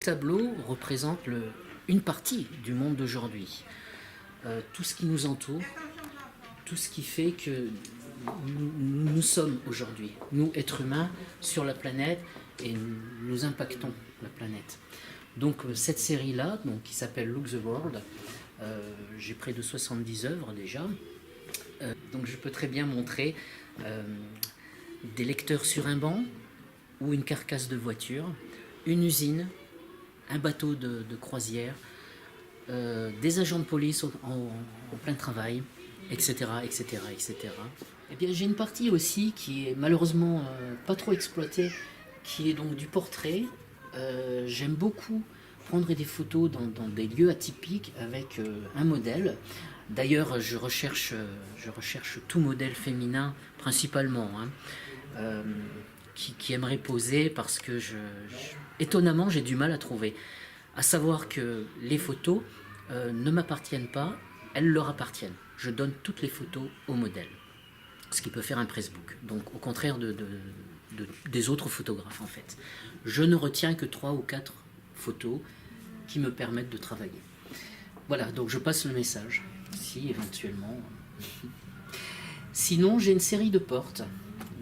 tableau représente une partie du monde d'aujourd'hui. Tout ce qui nous entoure, tout ce qui fait que nous sommes aujourd'hui, nous êtres humains, sur la planète, et nous impactons la planète. Donc cette série-là, qui s'appelle Look the World, j'ai près de 70 œuvres déjà, donc je peux très bien montrer des lecteurs sur un banc, ou une carcasse de voiture, une usine, un bateau de croisière, des agents de police en plein travail, etc., etc., etc. Et bien j'ai une partie aussi qui est malheureusement pas trop exploitée, qui est donc du portrait. J'aime beaucoup prendre des photos dans des lieux atypiques avec un modèle. D'ailleurs, je recherche tout modèle féminin principalement, qui aimerait poser, parce que étonnamment j'ai du mal à trouver. À savoir que les photos ne m'appartiennent pas, elles leur appartiennent. Je donne toutes les photos au modèle, ce qui peut faire un pressbook. Donc au contraire des autres photographes en fait. Je ne retiens que 3 ou 4 photos qui me permettent de travailler. Voilà, donc je passe le message, si éventuellement. Sinon j'ai une série de portes,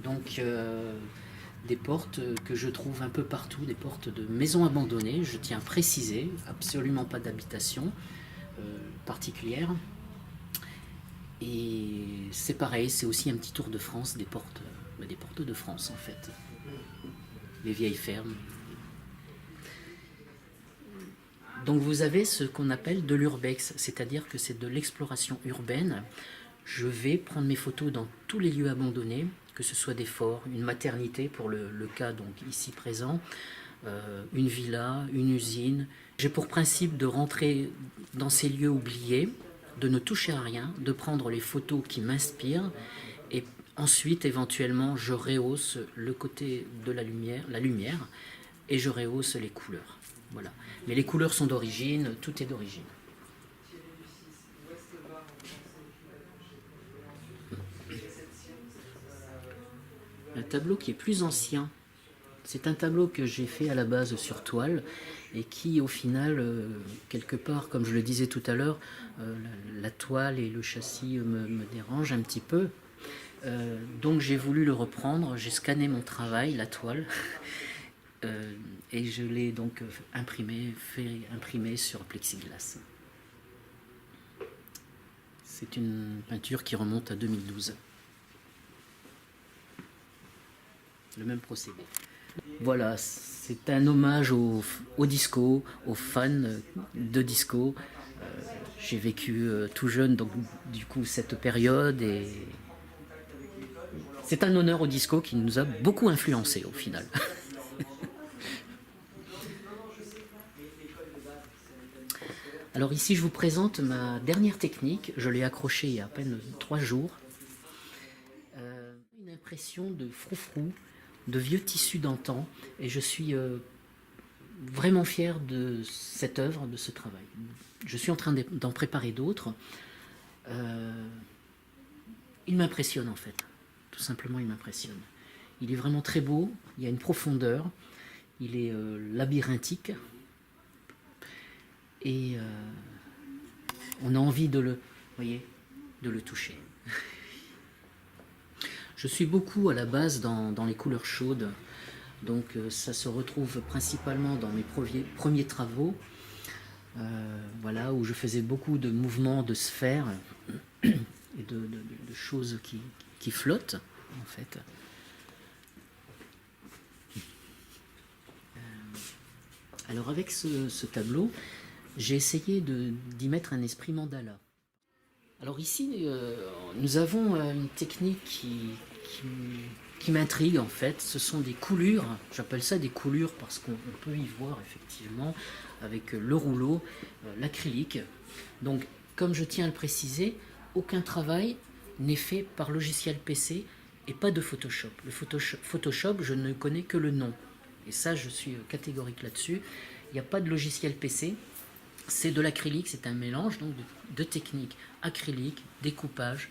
donc des portes que je trouve un peu partout, des portes de maisons abandonnées, je tiens à préciser, absolument pas d'habitation particulière. Et c'est pareil, c'est aussi un petit tour de France, des portes de France en fait. Les vieilles fermes. Donc vous avez ce qu'on appelle de l'urbex, c'est-à-dire que c'est de l'exploration urbaine. Je vais prendre mes photos dans tous les lieux abandonnés, que ce soit des forts, une maternité pour le cas donc ici présent, une villa, une usine. J'ai pour principe de rentrer dans ces lieux oubliés, de ne toucher à rien, de prendre les photos qui m'inspirent, et ensuite éventuellement je rehausse le côté de la lumière, et je rehausse les couleurs. Voilà. Mais les couleurs sont d'origine, tout est d'origine. Un tableau qui est plus ancien, c'est un tableau que j'ai fait à la base sur toile et qui au final, quelque part, comme je le disais tout à l'heure, la toile et le châssis me dérangent un petit peu. Donc j'ai voulu le reprendre, j'ai scanné mon travail, la toile, et je l'ai donc fait imprimer sur plexiglas. C'est une peinture qui remonte à 2012. Le même procédé. Voilà, c'est un hommage au disco, aux fans de disco. J'ai vécu tout jeune, donc du coup cette période, et c'est un honneur au disco qui nous a beaucoup influencé au final. Alors ici je vous présente ma dernière technique, je l'ai accrochée il y a à peine 3 jours. Une impression de froufrou, de vieux tissus d'antan, et je suis vraiment fier de cette œuvre, de ce travail. Je suis en train d'en préparer d'autres. Il m'impressionne en fait, tout simplement il m'impressionne. Il est vraiment très beau, il y a une profondeur, il est labyrinthique, et on a envie de le toucher. Je suis beaucoup à la base dans les couleurs chaudes, donc ça se retrouve principalement dans mes premiers travaux, voilà, où je faisais beaucoup de mouvements de sphères et de choses qui flottent en fait. Alors avec ce tableau, j'ai essayé d'y mettre un esprit mandala. Alors ici, nous avons une technique qui m'intrigue en fait. Ce sont des coulures, j'appelle ça des coulures parce qu'on peut y voir effectivement avec le rouleau, l'acrylique. Donc comme je tiens à le préciser, aucun travail n'est fait par logiciel PC et pas de Photoshop. Le Photoshop, je ne connais que le nom. Et ça, je suis catégorique là-dessus. Il n'y a pas de logiciel PC. C'est de l'acrylique, c'est un mélange donc de techniques acrylique, découpage.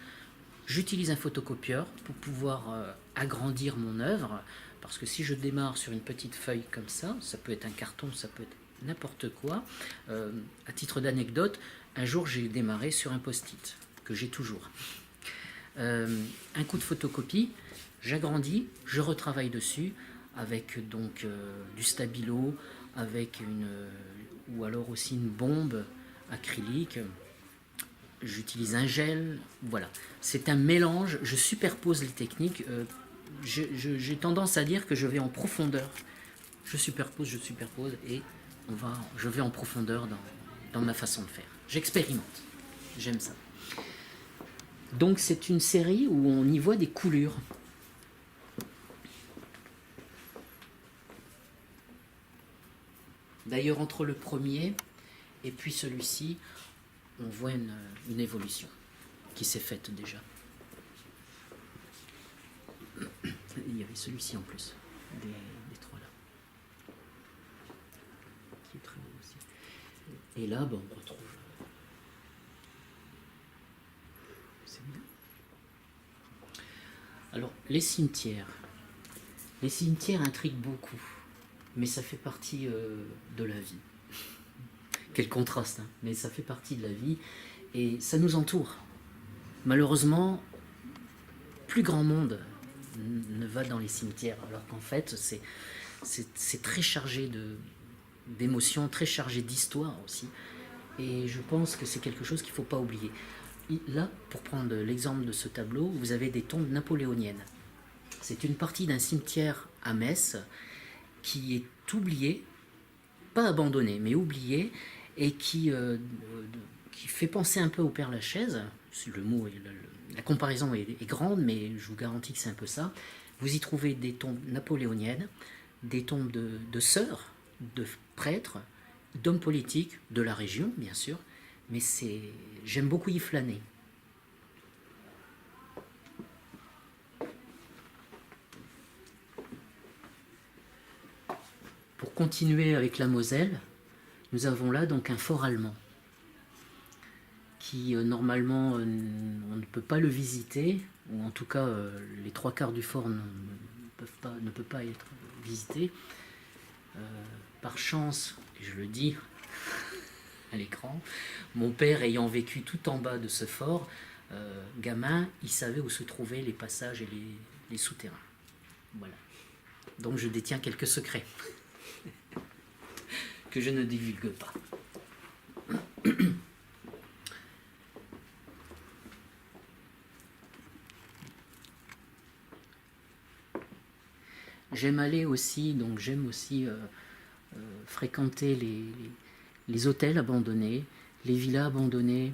J'utilise un photocopieur pour pouvoir agrandir mon œuvre, parce que si je démarre sur une petite feuille comme ça peut être un carton, ça peut être n'importe quoi. À titre d'anecdote, un jour j'ai démarré sur un post-it, que j'ai toujours. Un coup de photocopie, j'agrandis, je retravaille dessus, avec donc du stabilo, avec ou alors aussi une bombe acrylique. J'utilise un gel, voilà. C'est un mélange, je superpose les techniques. J'ai tendance à dire que je vais en profondeur. Je superpose, et je vais en profondeur dans ma façon de faire. J'expérimente, j'aime ça. Donc c'est une série où on y voit des coulures. D'ailleurs, entre le premier et puis celui-ci, on voit une évolution qui s'est faite déjà. Il y avait celui-ci en plus, des trois là. Qui est très beau aussi. Et là, on retrouve. C'est bien. Alors, les cimetières. Les cimetières intriguent beaucoup, mais ça fait partie de la vie. Quel contraste, hein, mais ça fait partie de la vie et ça nous entoure. Malheureusement, plus grand monde ne va dans les cimetières, alors qu'en fait, c'est très chargé d'émotions, très chargé d'histoire aussi. Et je pense que c'est quelque chose qu'il ne faut pas oublier. Là, pour prendre l'exemple de ce tableau, vous avez des tombes napoléoniennes. C'est une partie d'un cimetière à Metz qui est oublié, pas abandonné, mais oublié, et qui fait penser un peu au Père-Lachaise. Le mot, la comparaison est grande, mais je vous garantis que c'est un peu ça. Vous y trouvez des tombes napoléoniennes, des tombes de sœurs, de prêtres, d'hommes politiques, de la région, bien sûr, mais j'aime beaucoup y flâner. Pour continuer avec la Moselle, nous avons là donc un fort allemand qui normalement on ne peut pas le visiter, ou en tout cas les trois quarts du fort ne peut pas être visité. Par chance, et je le dis à l'écran, mon père ayant vécu tout en bas de ce fort, gamin, il savait où se trouvaient les passages et les souterrains. Voilà. Donc je détiens quelques secrets que je ne divulgue pas. J'aime aussi fréquenter les hôtels abandonnés, les villas abandonnées,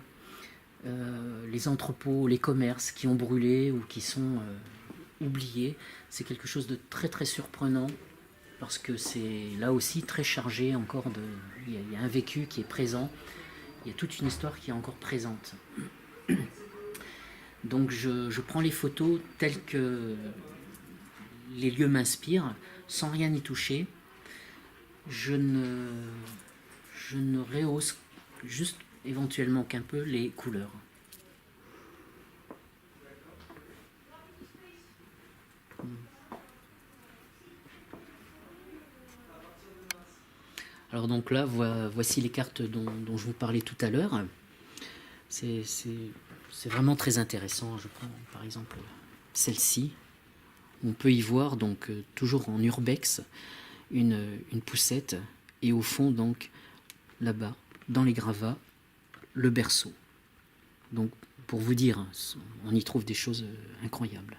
les entrepôts, les commerces qui ont brûlé ou qui sont oubliés. C'est quelque chose de très très surprenant parce que c'est là aussi très chargé encore il y a un vécu qui est présent, il y a toute une histoire qui est encore présente. Donc je prends les photos telles que les lieux m'inspirent, sans rien y toucher. Je ne rehausse juste éventuellement qu'un peu les couleurs. Alors donc là, voici les cartes dont je vous parlais tout à l'heure. C'est vraiment très intéressant. Je prends par exemple celle-ci. On peut y voir donc toujours en urbex une poussette et au fond donc là-bas dans les gravats le berceau. Donc pour vous dire, on y trouve des choses incroyables.